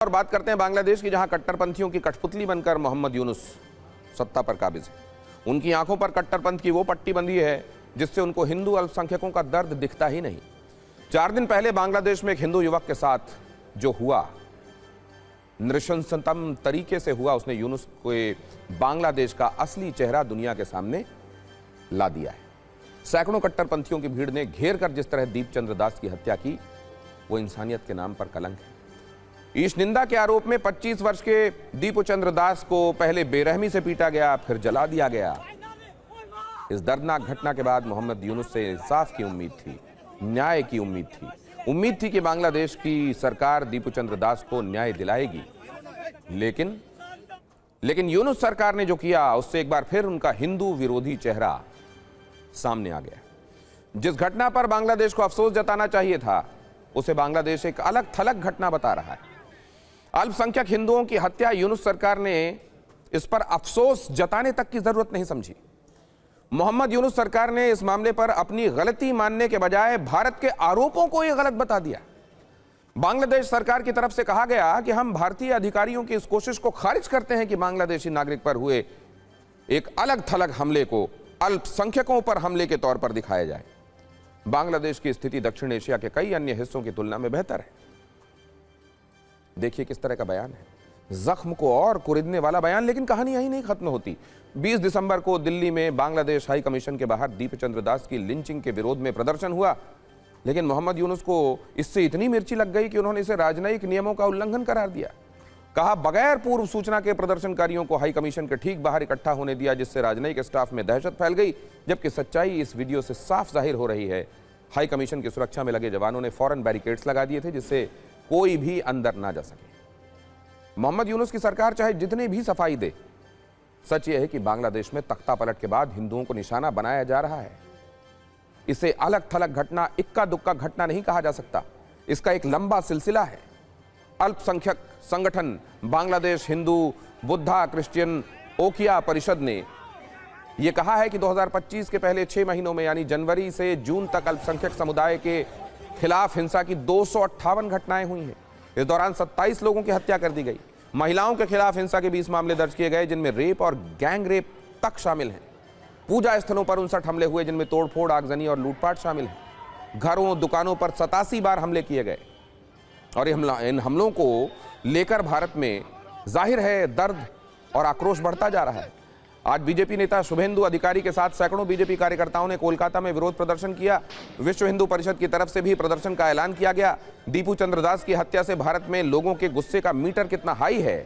और बात करते हैं बांग्लादेश की, जहां कट्टरपंथियों की कठपुतली बनकर मोहम्मद यूनुस सत्ता पर काबिज है। उनकी आंखों पर कट्टरपंथ की वो पट्टी बंधी है जिससे उनको हिंदू अल्पसंख्यकों का दर्द दिखता ही नहीं। 4 दिन पहले बांग्लादेश में एक हिंदू युवक के साथ जो हुआ, नृशंसतम तरीके से हुआ, उसने यूनुस को बांग्लादेश का असली चेहरा दुनिया के सामने ला दिया है। सैकड़ों कट्टरपंथियों की भीड़ ने घेर कर जिस तरह दीपचंद्र दास की हत्या की, वो इंसानियत के नाम पर कलंक है। ईश निंदा के आरोप में 25 वर्ष के दीपचंद्र दास को पहले बेरहमी से पीटा गया, फिर जला दिया गया। इस दर्दनाक घटना के बाद मोहम्मद यूनुस से इंसाफ की उम्मीद थी, न्याय की उम्मीद थी कि बांग्लादेश की सरकार दीपचंद्र दास को न्याय दिलाएगी। लेकिन यूनुस सरकार ने जो किया, उससे एक बार फिर उनका हिंदू विरोधी चेहरा सामने आ गया। जिस घटना पर बांग्लादेश को अफसोस जताना चाहिए था, उसे बांग्लादेश एक अलग थलग घटना बता रहा है। अल्पसंख्यक हिंदुओं की हत्या यूनुस सरकार ने इस पर अफसोस जताने तक की जरूरत नहीं समझी। मोहम्मद यूनुस सरकार ने इस मामले पर अपनी गलती मानने के बजाय भारत के आरोपों को यह गलत बता दिया। बांग्लादेश सरकार की तरफ से कहा गया कि हम भारतीय अधिकारियों की इस कोशिश को खारिज करते हैं कि बांग्लादेशी नागरिक पर हुए एक अलग थलग हमले को अल्पसंख्यकों पर हमले के तौर पर दिखाया जाए। बांग्लादेश की स्थिति दक्षिण एशिया के कई अन्य हिस्सों की तुलना में बेहतर है। देखिए किस तरह का बयान है, जख्म को और कुरेदने वाला बयान। लेकिन कहानी यही नहीं खत्म होती। 20 दिसंबर को दिल्ली में बांग्लादेश हाई कमीशन के बाहर दीपचंद्र दास की लिंचिंग के विरोध में प्रदर्शन हुआ, लेकिन मोहम्मद यूनुस को इससे इतनी मिर्ची लग गई कि उन्होंने इसे राजनयिक नियमों का उल्लंघन करार दिया। कहा, बगैर पूर्व सूचना के प्रदर्शनकारियों को हाई कमीशन के ठीक बाहर इकट्ठा होने दिया, जिससे राजनयिक स्टाफ में दहशत फैल गई। जबकि सच्चाई इस वीडियो से साफ जाहिर हो रही है। हाई कमीशन की सुरक्षा में लगे जवानों ने फौरन बैरिकेड्स लगा दिए थे, जिससे कोई भी अंदर ना जा सके। मोहम्मद यूनुस की सरकार चाहे जितनी भी सफाई दे, सच यह है कि बांग्लादेश में तख्ता पलट के बाद हिंदुओं को निशाना बनाया जा रहा है। इसे अलग थलग घटना, इक्का दुक्का घटना नहीं कहा जा सकता। इसका एक लंबा सिलसिला है। अल्पसंख्यक संगठन बांग्लादेश हिंदू बुद्धा क्रिश्चियन ओकिया परिषद ने यह कहा है कि 2025 के पहले 6 महीनों में, यानी जनवरी से जून तक, अल्पसंख्यक समुदाय के खिलाफ हिंसा की 258 घटनाएं हुई हैं। इस दौरान 27 लोगों की हत्या कर दी गई। महिलाओं के खिलाफ हिंसा के 20 मामले दर्ज किए गए, जिनमें रेप और गैंग रेप तक शामिल हैं। पूजा स्थलों पर 59 हमले हुए, जिनमें तोड़फोड़, आगजनी और लूटपाट शामिल है। घरों दुकानों पर 87 बार हमले किए गए। और इन हमलों को लेकर भारत में जाहिर है दर्द और आक्रोश बढ़ता जा रहा है। आज बीजेपी नेता शुभेंदु अधिकारी के साथ सैकड़ों बीजेपी कार्यकर्ताओं ने कोलकाता में विरोध प्रदर्शन किया। विश्व हिंदू परिषद की तरफ से भी प्रदर्शन का ऐलान किया गया। दीपचंद्र दास की हत्या से भारत में लोगों के गुस्से का मीटर कितना हाई है।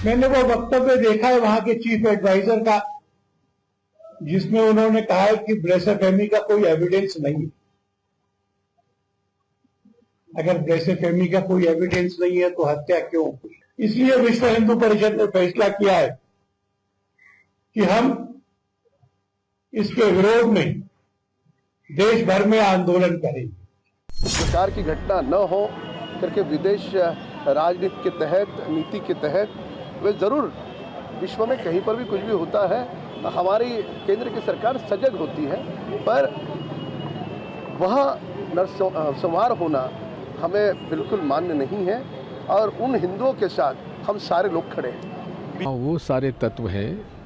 मैंने वो वक्तव्य देखा है वहां के चीफ एडवाइजर का, जिसमें उन्होंने कहा है कि ब्लेसेफेमी का कोई एविडेंस नहीं है। अगर ब्लेसेफेमी का कोई एविडेंस नहीं है तो हत्या क्यों हुई? इसलिए विश्व हिंदू परिषद ने फैसला किया है कि हम इसके विरोध में देश भर में आंदोलन करेंगे। प्रकार की घटना न हो करके विदेश राजनीति के तहत, नीति के तहत, वे जरूर विश्व में कहीं पर भी कुछ भी होता है, हमारी केंद्र की सरकार सजग होती है, पर वह नरसंहार होना हमें बिल्कुल मान्य नहीं है। और उन हिंदुओं के साथ हम सारे लोग खड़े हैं। वो सारे तत्व हैं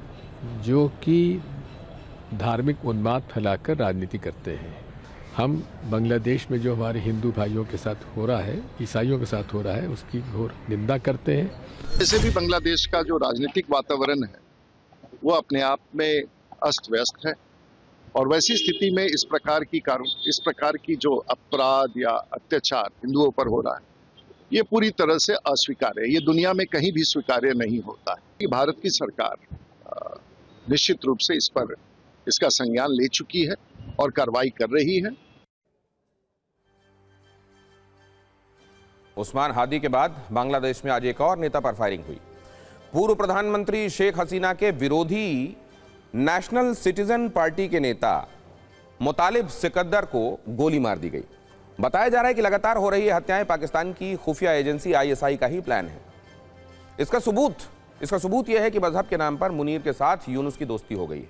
जो कि धार्मिक उन्माद फैलाकर राजनीति करते हैं। हम बांग्लादेश में जो हमारे हिंदू भाइयों के साथ हो रहा है, ईसाइयों के साथ हो रहा है, उसकी घोर निंदा करते हैं। वैसे भी बांग्लादेश का जो राजनीतिक वातावरण है वो अपने आप में अस्त व्यस्त है, और वैसी स्थिति में इस प्रकार की जो अपराध या अत्याचार हिंदुओं पर हो रहा है, ये पूरी तरह से अस्वीकार्य है। ये दुनिया में कहीं भी स्वीकार्य नहीं होता है। कि भारत की सरकार निश्चित रूप से इसका संज्ञान ले चुकी है और कार्रवाई कर रही है। उस्मान हादी के बाद बांग्लादेश में आज एक और नेता पर फायरिंग हुई। पूर्व प्रधानमंत्री शेख हसीना के विरोधी नेशनल सिटीजन पार्टी के नेता मुतालिब सिकंदर को गोली मार दी गई। बताया जा रहा है कि लगातार हो रही हत्याएं पाकिस्तान की खुफिया एजेंसी ISI का ही प्लान है। इसका सबूत यह है कि मजहब के नाम पर मुनीर के साथ यूनुस की दोस्ती हो गई है।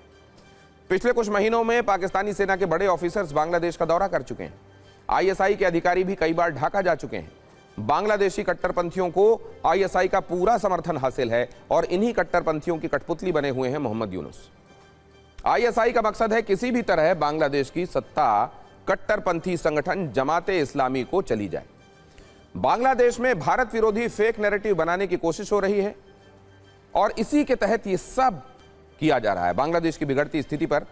पिछले कुछ महीनों में पाकिस्तानी सेना के बड़े ऑफिसर्स बांग्लादेश का दौरा कर चुके हैं। ISI के अधिकारी भी कई बार ढाका जा चुके हैं। बांग्लादेशी कट्टरपंथियों को आईएसआई का पूरा समर्थन हासिल है और इन्हीं कट्टरपंथियों की कठपुतली बने हुए हैं मोहम्मद यूनुस। आईएसआई का मकसद है किसी भी तरह बांग्लादेश की सत्ता कट्टरपंथी संगठन जमाते इस्लामी को चली जाए। बांग्लादेश में भारत विरोधी फेक नैरेटिव बनाने की कोशिश हो रही है और इसी के तहत यह सब किया जा रहा है। बांग्लादेश की बिगड़ती स्थिति पर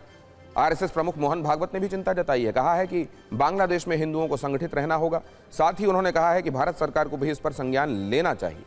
आरएसएस प्रमुख मोहन भागवत ने भी चिंता जताई है। कहा है कि बांग्लादेश में हिंदुओं को संगठित रहना होगा। साथ ही उन्होंने कहा है कि भारत सरकार को भी इस पर संज्ञान लेना चाहिए।